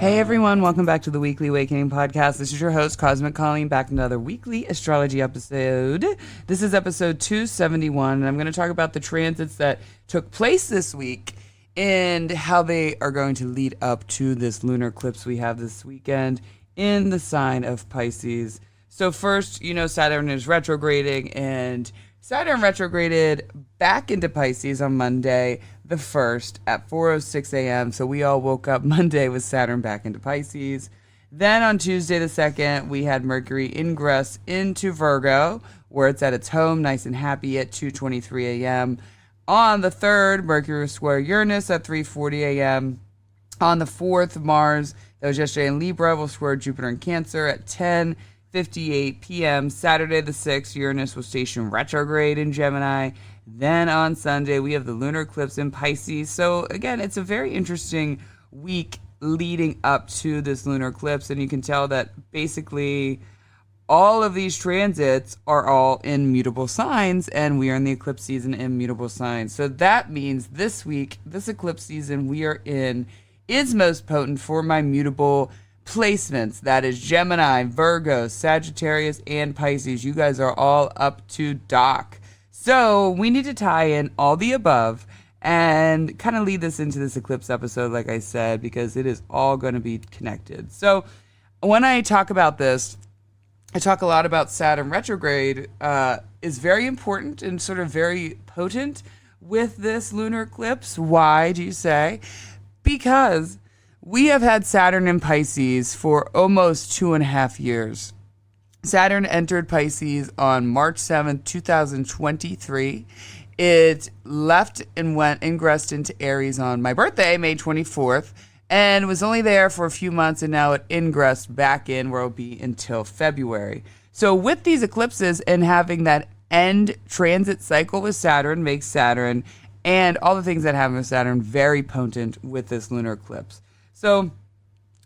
Hey everyone, welcome back to the Weekly Awakening Podcast. This is your host, Cosmic Colleen, back with another weekly astrology episode. This is episode 271, and I'm going to talk about the transits that took place this week and how they are going to lead up to this lunar eclipse we have this weekend in the sign of Pisces. So first, Saturn is retrograding, and Saturn retrograded back into Pisces on Monday the 1st at 4:06 a.m. So we all woke up Monday with Saturn back into Pisces. Then on Tuesday the 2nd, we had Mercury ingress into Virgo, where it's at its home, nice and happy at 2:23 a.m. On the 3rd, Mercury will square Uranus at 3:40 a.m. On the 4th, Mars, that was yesterday in Libra, will square Jupiter in Cancer at 10:58 p.m. Saturday the 6th, Uranus will station retrograde in Gemini. Then on Sunday, we have the lunar eclipse in Pisces. So again, it's a very interesting week leading up to this lunar eclipse. And you can tell that basically all of these transits are all in mutable signs, and we are in the eclipse season in mutable signs. So that means this week, this eclipse season we are in is most potent for my mutable placements. That is Gemini, Virgo, Sagittarius, and Pisces. You guys are all up to dock. So we need to tie in all the above and kind of lead this into this eclipse episode, like I said, because it is all going to be connected. So when I talk about this, I talk a lot about Saturn retrograde is very important and sort of very potent with this lunar eclipse. Why, do you say? Because we have had Saturn in Pisces for almost 2.5 years. Saturn entered Pisces on March 7th, 2023. It left and ingressed into Aries on my birthday, May 24th, and was only there for a few months, and now it ingressed back in where it'll be until February. So with these eclipses and having that end transit cycle with Saturn makes Saturn and all the things that happen with Saturn very potent with this lunar eclipse. So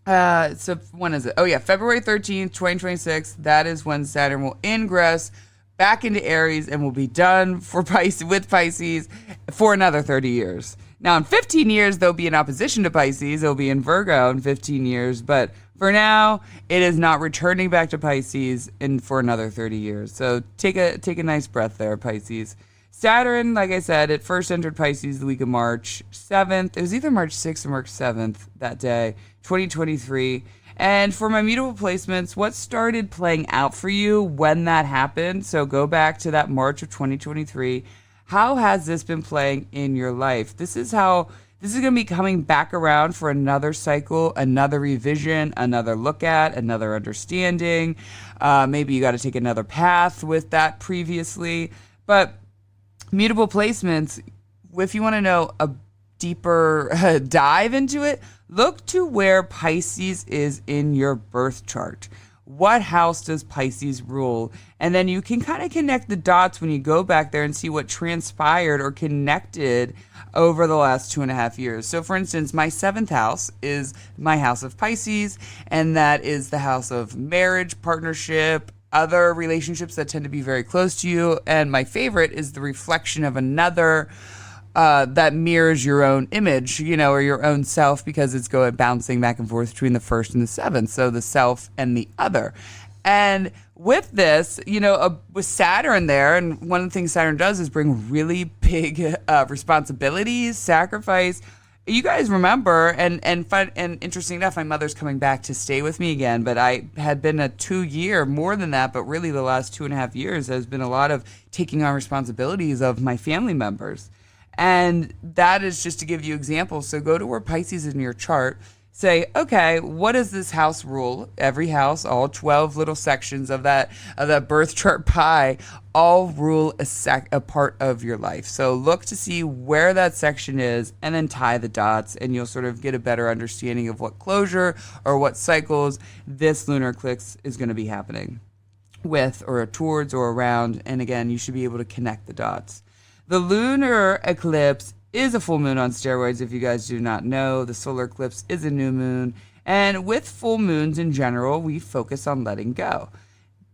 when is it? Oh yeah, February 13th, 2026. That is when Saturn will ingress back into Aries and will be done with Pisces for another 30 years. Now in 15 years, they'll be in opposition to Pisces. They'll be in Virgo in 15 years. But for now, it is not returning back to Pisces for another 30 years. So take a nice breath there, Pisces. Saturn, like I said, it first entered Pisces the week of March 7th. It was either March 6th or March 7th that day, 2023. And for my mutable placements, what started playing out for you when that happened? So go back to that March of 2023. How has this been playing in your life? This is going to be coming back around for another cycle, another revision, another look at, another understanding. Maybe you got to take another path with that previously. But mutable placements, if you want to know a deeper dive into it, look to where Pisces is in your birth chart. What house does Pisces rule? And then you can kind of connect the dots when you go back there and see what transpired or connected over the last 2.5 years. So for instance, my 7th house is my house of Pisces, and that is the house of marriage, partnership, other relationships that tend to be very close to you. And my favorite is the reflection of another that mirrors your own image, or your own self, because it's bouncing back and forth between the 1st and the 7th. So the self and the other. And with this, with Saturn there, and one of the things Saturn does is bring really big responsibilities, sacrifice. You guys remember, and interesting enough, my mother's coming back to stay with me again, but I had been a 2-year, more than that, but really the last 2.5 years has been a lot of taking on responsibilities of my family members. And that is just to give you examples. So go to where Pisces is in your chart, say, okay, what does this house rule? Every house, all 12 little sections of that birth chart pie, all rule a part of your life. So look to see where that section is and then tie the dots, and you'll sort of get a better understanding of what closure or what cycles this lunar eclipse is going to be happening with or towards or around. And again, you should be able to connect the dots. The lunar eclipse is a full moon on steroids, if you guys do not know. The solar eclipse is a new moon. And with full moons in general, we focus on letting go.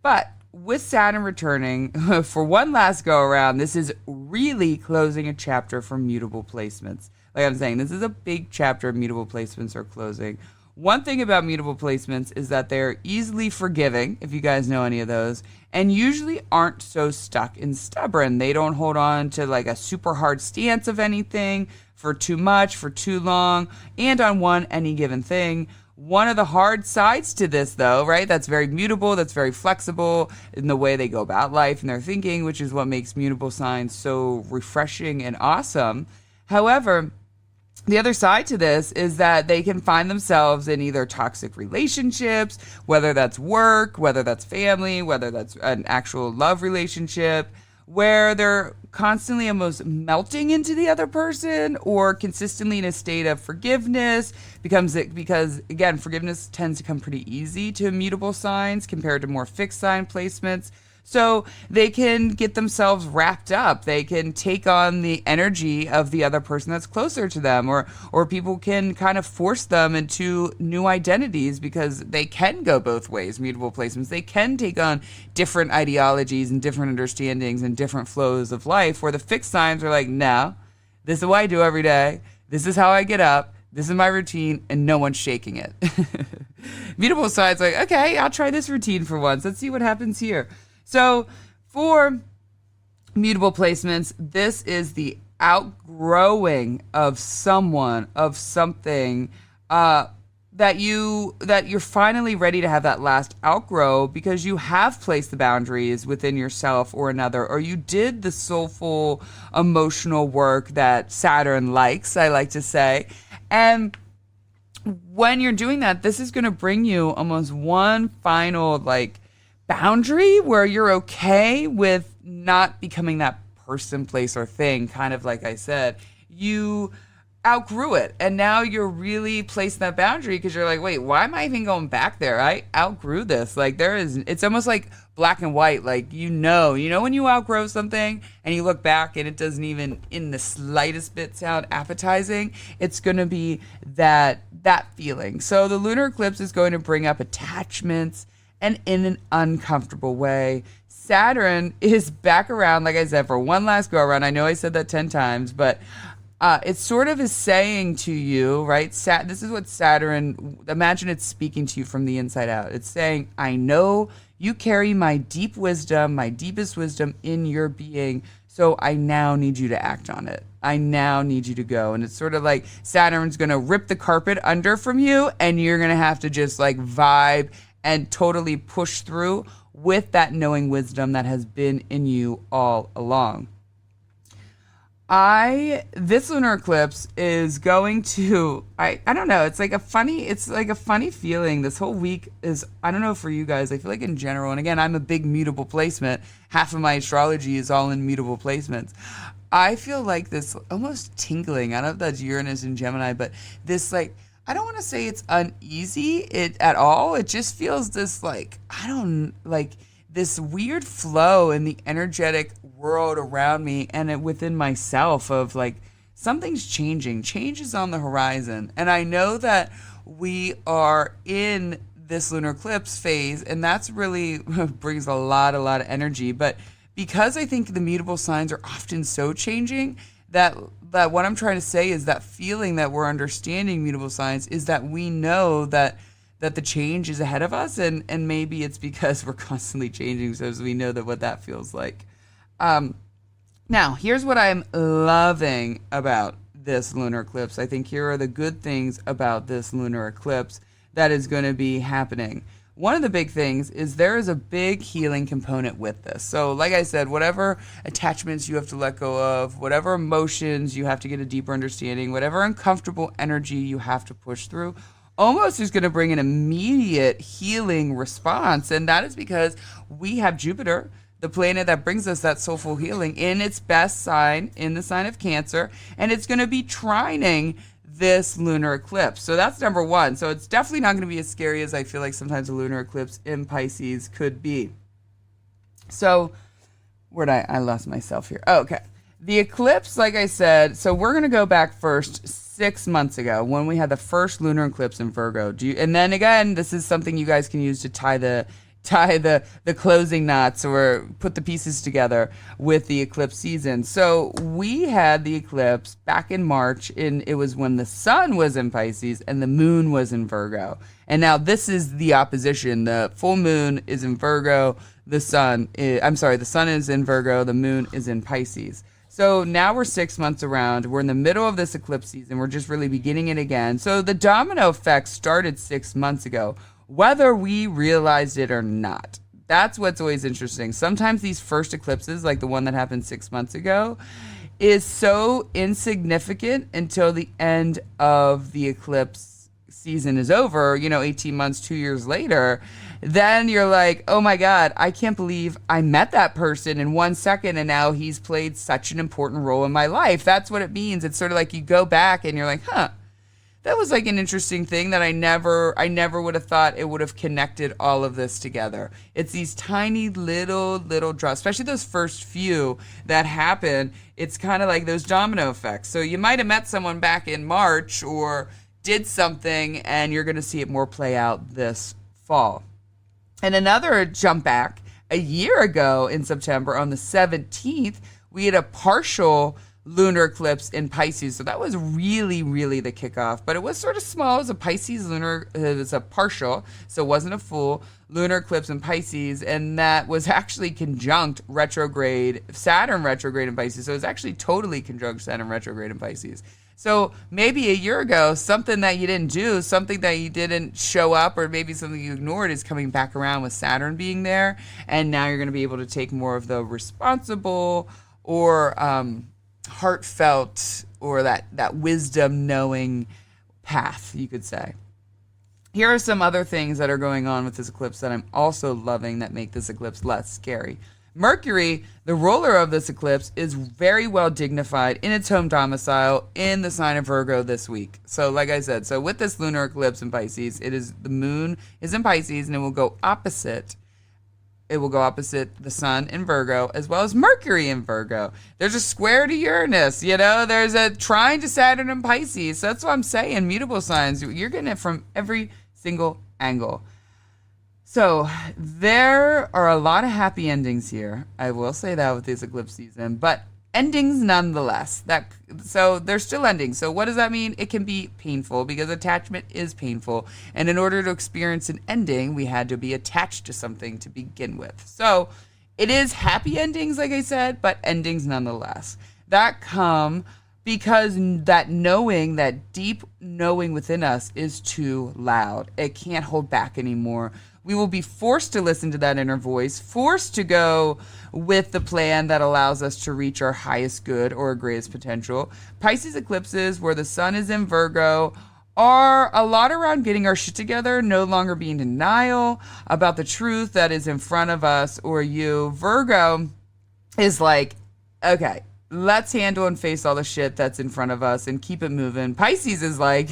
But with Saturn returning for one last go around, this is really closing a chapter for mutable placements. Like I'm saying, this is a big chapter of mutable placements are closing. one thing about mutable placements is that they're easily forgiving, if you guys know any of those, and usually aren't so stuck and stubborn. They don't hold on to like a super hard stance of anything for too much, for too long, and on any given thing. One of the hard sides to this, though, right, that's very mutable, that's very flexible in the way they go about life and their thinking, which is what makes mutable signs so refreshing and awesome. However, the other side to this is that they can find themselves in either toxic relationships, whether that's work, whether that's family, whether that's an actual love relationship, where they're constantly almost melting into the other person or consistently in a state of forgiveness because again, forgiveness tends to come pretty easy to immutable signs compared to more fixed sign placements. So they can get themselves wrapped up. They can take on the energy of the other person that's closer to them, or people can kind of force them into new identities because they can go both ways, mutable placements. They can take on different ideologies and different understandings and different flows of life, where the fixed signs are like, no, this is what I do every day. This is how I get up. This is my routine, and no one's shaking it. Mutable signs like, okay, I'll try this routine for once. Let's see what happens here. So for mutable placements, this is the outgrowing of someone, of something, that you're finally ready to have that last outgrow because you have placed the boundaries within yourself or another, or you did the soulful emotional work that Saturn likes, I like to say. And when you're doing that, this is going to bring you almost one final boundary where you're okay with not becoming that person, place, or thing. Kind of like I said, you outgrew it, and now you're really placing that boundary because you're like, wait, why am I even going back there? I outgrew this. It's almost like black and white. You know when you outgrow something and you look back and it doesn't even in the slightest bit sound appetizing. It's going to be that feeling. So the lunar eclipse is going to bring up attachments, and in an uncomfortable way. Saturn is back around, like I said, for one last go around. I know I said that 10 times, but it sort of is saying to you, right? This is what Saturn, imagine it's speaking to you from the inside out. It's saying, I know you carry my deep wisdom, my deepest wisdom in your being, so I now need you to act on it. I now need you to go. And it's sort of like Saturn's going to rip the carpet under from you, and you're going to have to just vibe and totally push through with that knowing wisdom that has been in you all along. This lunar eclipse is going to, I don't know, it's like a funny feeling. This whole week is, I don't know for you guys, I feel like in general, and again, I'm a big mutable placement. Half of my astrology is all in mutable placements. I feel like this almost tingling. I don't know if that's Uranus and Gemini, but this I don't want to say it's uneasy at all. It just feels this this weird flow in the energetic world around me and within myself of something's changing. Change is on the horizon. And I know that we are in this lunar eclipse phase, and that's really brings a lot of energy. But because I think the mutable signs are often so changing, that what I'm trying to say is that feeling that we're understanding mutable signs is that we know that the change is ahead of us, and maybe it's because we're constantly changing, so we know what that feels like. Now, here's what I'm loving about this lunar eclipse. I think here are the good things about this lunar eclipse that is going to be happening. One of the big things is there is a big healing component with this. So like I said, whatever attachments you have to let go of, whatever emotions you have to get a deeper understanding, whatever uncomfortable energy you have to push through, almost is going to bring an immediate healing response. And that is because we have Jupiter, the planet that brings us that soulful healing, in its best sign, in the sign of Cancer, and it's going to be trining this lunar eclipse. So that's number one. So it's definitely not going to be as scary as I feel like sometimes a lunar eclipse in Pisces could be. So I lost myself here. Oh, okay. The eclipse, like I said, so we're going to go back first 6 months ago when we had the first lunar eclipse in Virgo. And then again, this is something you guys can use to tie the tie the closing knots or put the pieces together with the eclipse season. So we had the eclipse back in March, and it was when the sun was in Pisces and the moon was in Virgo. And now this is the opposition. The full moon is in Virgo. The sun is in Virgo. The moon is in Pisces. So now we're 6 months around. We're in the middle of this eclipse season. We're just really beginning it again. So the domino effect started 6 months ago, whether we realized it or not. That's what's always interesting. Sometimes these first eclipses, like the one that happened 6 months ago, is so insignificant until the end of the eclipse season is over, 18 months, 2 years later. Then you're like, oh my God, I can't believe I met that person in 1 second and now he's played such an important role in my life. That's what it means. It's sort of like you go back and you're like, that was like an interesting thing that I never would have thought it would have connected all of this together. It's these tiny little drops, especially those first few that happen. It's kind of like those domino effects. So you might have met someone back in March or did something, and you're going to see it more play out this fall. And another jump back, a year ago in September on the 17th, we had a partial lunar eclipse in Pisces. So that was really, really the kickoff. But it was sort of small. It was a Pisces lunar, it was a partial, so it wasn't a full lunar eclipse in Pisces. And that was actually conjunct Saturn retrograde in Pisces. So it was actually totally conjunct Saturn retrograde in Pisces. So maybe a year ago, something that you didn't do, something that you didn't show up, or maybe something you ignored is coming back around with Saturn being there. And now you're going to be able to take more of the responsible or heartfelt or that wisdom knowing path, you could say. Here are some other things that are going on with this eclipse that I'm also loving that make this eclipse less scary. Mercury, the ruler of this eclipse, is very well dignified in its home domicile in the sign of Virgo this week. So like I said, with this lunar eclipse in Pisces, the moon is in Pisces and it will go opposite. It will go opposite the sun in Virgo as well as Mercury in Virgo. There's a square to Uranus, there's a trine to Saturn in Pisces. So that's what I'm saying, mutable signs. You're getting it from every single angle. So there are a lot of happy endings here. I will say that with this eclipse season, but endings nonetheless. So they're still endings. So what does that mean? It can be painful because attachment is painful. And in order to experience an ending, we had to be attached to something to begin with. So it is happy endings, like I said, but endings nonetheless. That come because that knowing, that deep knowing within us is too loud. It can't hold back anymore. We will be forced to listen to that inner voice, forced to go with the plan that allows us to reach our highest good or greatest potential. Pisces eclipses, where the sun is in Virgo, are a lot around getting our shit together, no longer being in denial about the truth that is in front of us or you. Virgo is like, okay, let's handle and face all the shit that's in front of us and keep it moving. Pisces is like,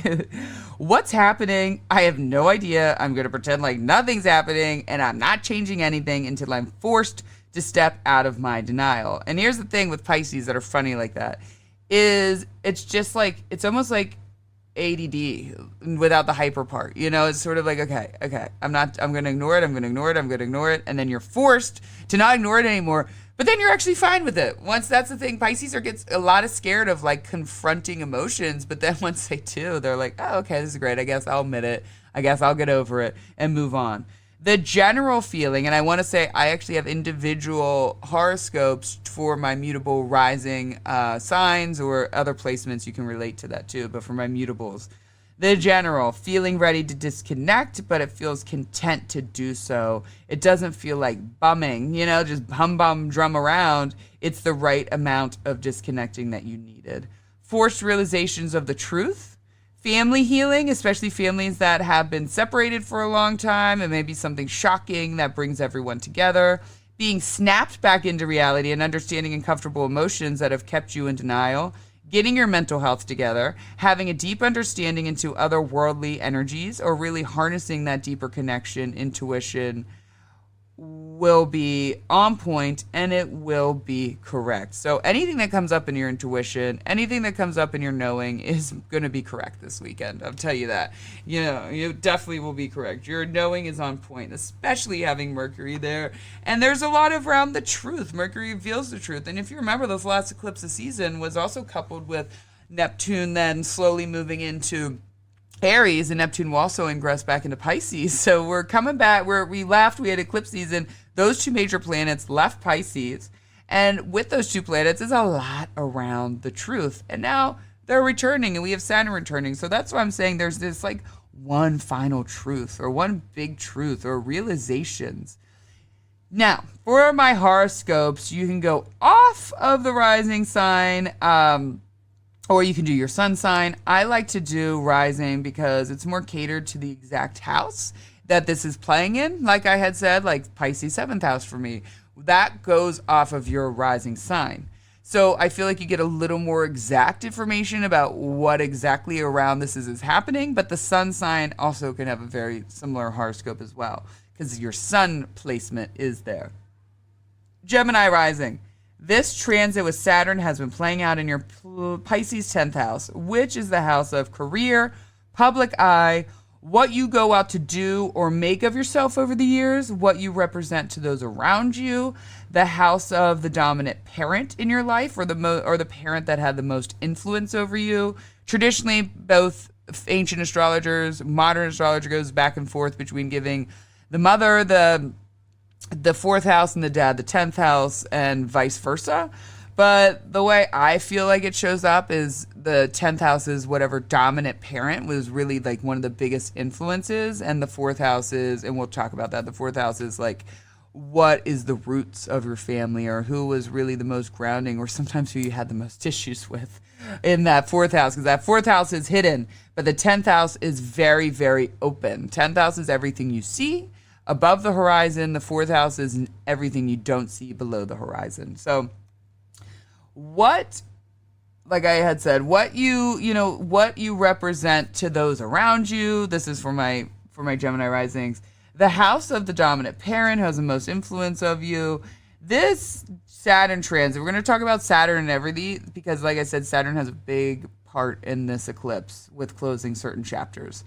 what's happening? I have no idea. I'm going to pretend like nothing's happening and I'm not changing anything until I'm forced to step out of my denial. And here's the thing with Pisces that are funny like that is it's just like, it's almost like ADD without the hyper part. It's sort of like, okay, I'm going to ignore it. And then you're forced to not ignore it anymore. But then you're actually fine with it. Once that's the thing, Pisces gets a lot of scared of like confronting emotions. But then once they do, they're like, oh, okay, this is great. I guess I'll admit it. I guess I'll get over it and move on. The general feeling, and I want to say I actually have individual horoscopes for my mutable rising signs or other placements. You can relate to that too. But for my mutables, the general feeling ready to disconnect, but it feels content to do so. It doesn't feel like bumming, just hum drum around. It's the right amount of disconnecting that you needed. Forced realizations of the truth. Family healing, especially families that have been separated for a long time. It may be something shocking that brings everyone together. Being snapped back into reality and understanding uncomfortable emotions that have kept you in denial. Getting your mental health together, having a deep understanding into otherworldly energies, or really harnessing that deeper connection, intuition, will be on point and it will be correct. So anything that comes up in your intuition, anything that comes up in your knowing is going to be correct this weekend. I'll tell you that. You definitely will be correct. Your knowing is on point, especially having Mercury there. And there's a lot around the truth. Mercury reveals the truth. And if you remember, this last eclipse of season was also coupled with Neptune then slowly moving into Aries, and Neptune will also ingress back into Pisces. So we're coming back where we left. We had eclipse season. Those two major planets left Pisces. And with those two planets is a lot around the truth. And now they're returning, and we have Saturn returning. So that's why I'm saying there's this like one final truth or one big truth or realizations. Now, for my horoscopes, you can go off of the rising sign, or you can do your sun sign. I like to do rising because it's more catered to the exact house that this is playing in. Like I had said, like Pisces 7th house for me. That goes off of your rising sign. So I feel like you get a little more exact information about what exactly around this is happening. But the sun sign also can have a very similar horoscope as well, because your sun placement is there. Gemini rising. This transit with Saturn has been playing out in your Pisces 10th house, which is the house of career, public eye, what you go out to do or make of yourself over the years, what you represent to those around you, the house of the dominant parent in your life, or the parent that had the most influence over you. Traditionally, both ancient astrologers, modern astrologer goes back and forth between giving the mother the 4th house and the dad the 10th house, and vice versa. But the way I feel like it shows up is the 10th house is whatever dominant parent was really like one of the biggest influences, and the 4th house is, and we'll talk about that, the 4th house is like what is the roots of your family, or who was really the most grounding, or sometimes who you had the most issues with in that 4th house, because that 4th house is hidden, but the 10th house is very, very open. 10th house is everything you see above the horizon. The 4th house is everything you don't see below the horizon. So what, like I had said, what you represent to those around you. This is for my Gemini risings. The house of the dominant parent has the most influence of you. This Saturn transit, we're going to talk about Saturn and everything, because like I said, Saturn has a big part in this eclipse with closing certain chapters.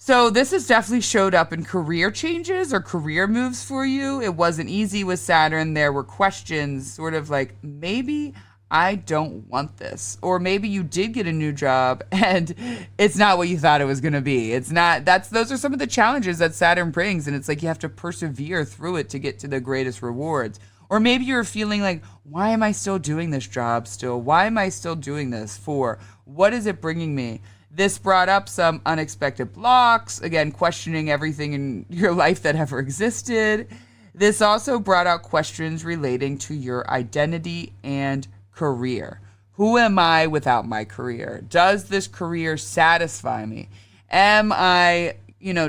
So this has definitely showed up in career changes or career moves for you. It wasn't easy with Saturn. There were questions, sort of like, maybe I don't want this. Or maybe you did get a new job and it's not what you thought it was going to be. It's not. Those are some of the challenges that Saturn brings. And it's like you have to persevere through it to get to the greatest rewards. Or maybe you're feeling like, why am I still doing this job still? Why am I still doing this for? What is it bringing me? This brought up some unexpected blocks, again, questioning everything in your life that ever existed. This also brought out questions relating to your identity and career. Who am I without my career? Does this career satisfy me? Am I,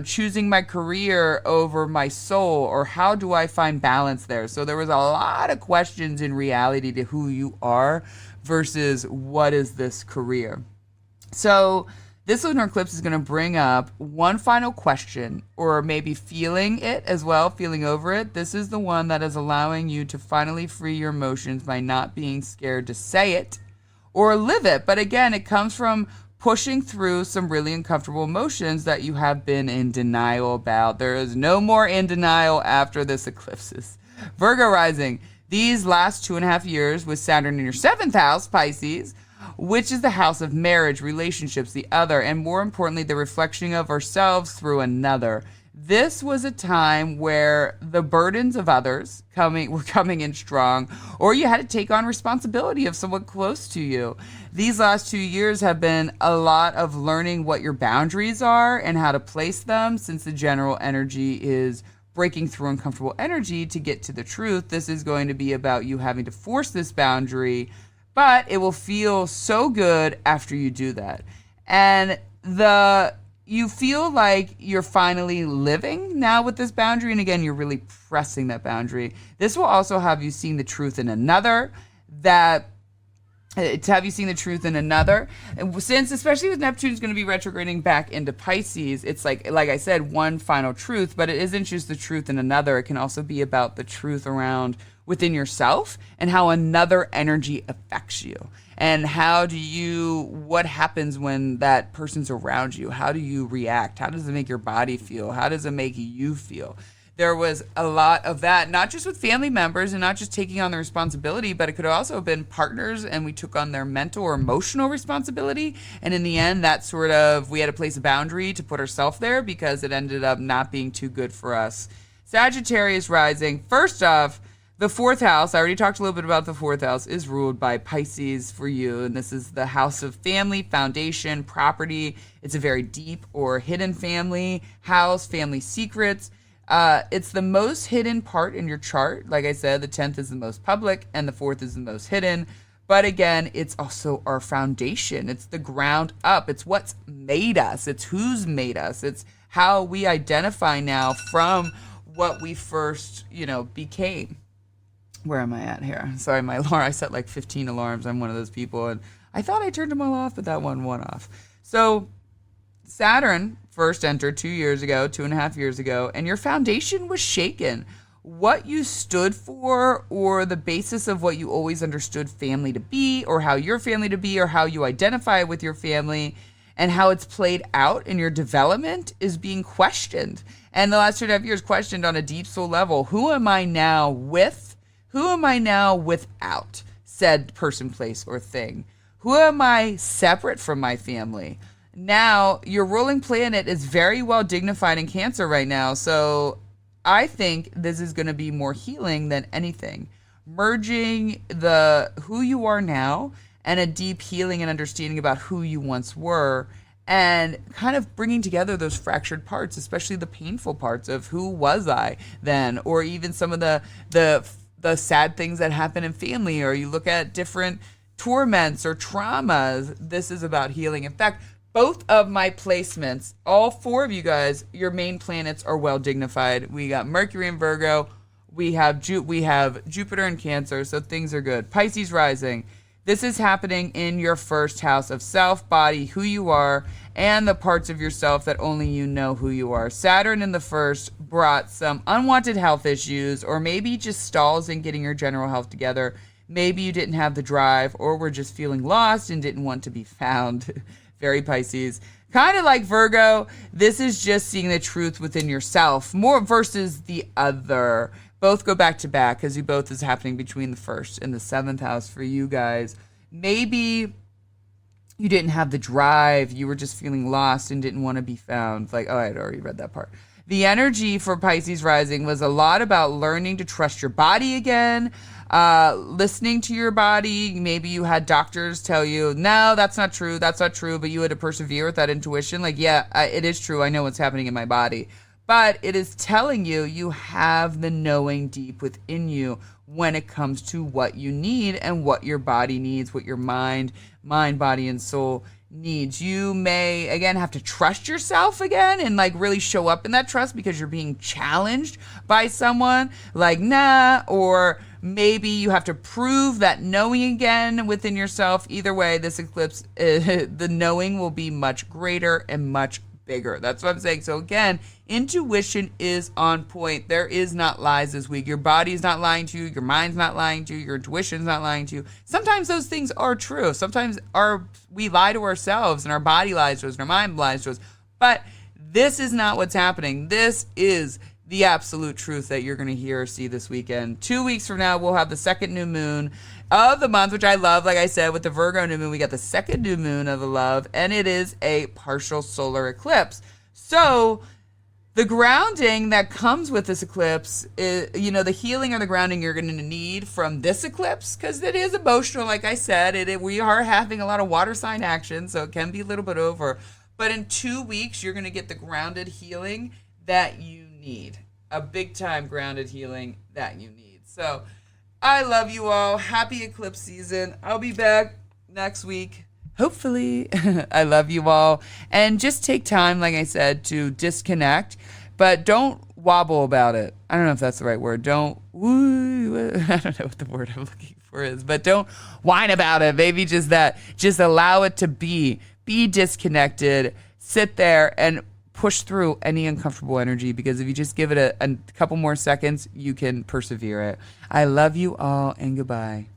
choosing my career over my soul, or how do I find balance there? So there was a lot of questions in reality to who you are versus what is this career. So this lunar eclipse is going to bring up one final question, or maybe feeling it as well, feeling over it. This is the one that is allowing you to finally free your emotions by not being scared to say it or live it. But again, it comes from pushing through some really uncomfortable emotions that you have been in denial about. There is no more in denial after this eclipse. Virgo rising. These last 2.5 years with Saturn in your 7th house, Pisces, which is the house of marriage, relationships, the other, and more importantly, the reflection of ourselves through another. This was a time where the burdens of others were coming in strong, or you had to take on responsibility of someone close to you. These last 2 years have been a lot of learning what your boundaries are and how to place them, since the general energy is breaking through uncomfortable energy to get to the truth. This is going to be about you having to force this boundary, but it will feel so good after you do that. And you feel like you're finally living now with this boundary. And again, you're really pressing that boundary. This will also have you seeing the truth in another, that Have you seen the truth in another? And since, especially with Neptune's going to be retrograding back into Pisces, it's like I said, one final truth, but it isn't just the truth in another. It can also be about the truth around within yourself and how another energy affects you. And what happens when that person's around you? How do you react? How does it make your body feel? How does it make you feel? There was a lot of that, not just with family members and not just taking on the responsibility, but it could also have been partners and we took on their mental or emotional responsibility. And in the end, we had to place a boundary to put ourselves there because it ended up not being too good for us. Sagittarius rising. First off, the fourth house, I already talked a little bit about the fourth house, is ruled by Pisces for you. And this is the house of family, foundation, property. It's a very deep or hidden family house, family secrets. It's the most hidden part in your chart. Like I said, the 10th is the most public and the 4th is the most hidden. But again, it's also our foundation. It's the ground up. It's what's made us. It's who's made us. It's how we identify now from what we first, became. Where am I at here? Sorry, my alarm. I set like 15 alarms. I'm one of those people. And I thought I turned them all off, but that one went off. So Saturn first entered 2.5 years ago, and your foundation was shaken. What you stood for, or the basis of what you always understood family to be, or how your family to be, or how you identify with your family, and how it's played out in your development is being questioned. And the last 2.5 years questioned on a deep soul level. Who am I now with? Who am I now without said person, place, or thing? Who am I separate from my family? Now, your ruling planet is very well dignified in Cancer right now, so I think this is going to be more healing than anything. Merging who you are now and a deep healing and understanding about who you once were, and kind of bringing together those fractured parts, especially the painful parts of who was I then, or even some of the sad things that happen in family, or you look at different torments or traumas. This is about healing. In fact, both of my placements, all four of you guys, your main planets are well dignified. We got Mercury in Virgo. We have Jupiter in Cancer, so things are good. Pisces rising. This is happening in your first house of self, body, who you are, and the parts of yourself that only you know who you are. Saturn in the first brought some unwanted health issues, or maybe just stalls in getting your general health together. Maybe you didn't have the drive, or were just feeling lost and didn't want to be found. Very Pisces. Kind of like Virgo, this is just seeing the truth within yourself, more versus the other. Both go back to back because both is happening between the first and the seventh house for you guys. Maybe you didn't have the drive. You were just feeling lost and didn't want to be found. Like, I had already read that part. The energy for Pisces rising was a lot about learning to trust your body again, listening to your body. Maybe you had doctors tell you, no, that's not true, but you had to persevere with that intuition. Like, yeah, it is true. I know what's happening in my body. But it is telling you have the knowing deep within you when it comes to what you need and what your body needs, what your mind, body, and soul needs. You may, again, have to trust yourself again and really show up in that trust because you're being challenged by someone like, nah, or maybe you have to prove that knowing again within yourself. Either way, this eclipse, the knowing will be much greater and much bigger. That's what I'm saying. So again, intuition is on point. There is not lies this week. Your body's not lying to you. Your mind's not lying to you. Your intuition's not lying to you. Sometimes those things are true. Sometimes we lie to ourselves and our body lies to us and our mind lies to us. But this is not what's happening. This is the absolute truth that you're going to hear or see this weekend. 2 weeks from now, we'll have the second new moon of the month, which I love. Like I said, with the Virgo new moon, we got the second new moon of the love, and it is a partial solar eclipse. So the grounding that comes with this eclipse is, the healing or the grounding you're going to need from this eclipse, because it is emotional, like I said. We are having a lot of water sign action, so it can be a little bit over. But in 2 weeks, you're going to get the grounded healing that you need. A big time grounded healing that you need. So I love you all. Happy eclipse season. I'll be back next week, hopefully. I love you all. And just take time, like I said, to disconnect. But don't wobble about it. I don't know if that's the right word. Don't woo. I don't know what the word I'm looking for is, but don't whine about it. Maybe just that. Just allow it to be. Be disconnected. Sit there and push through any uncomfortable energy, because if you just give it a couple more seconds, you can persevere it. I love you all, and goodbye.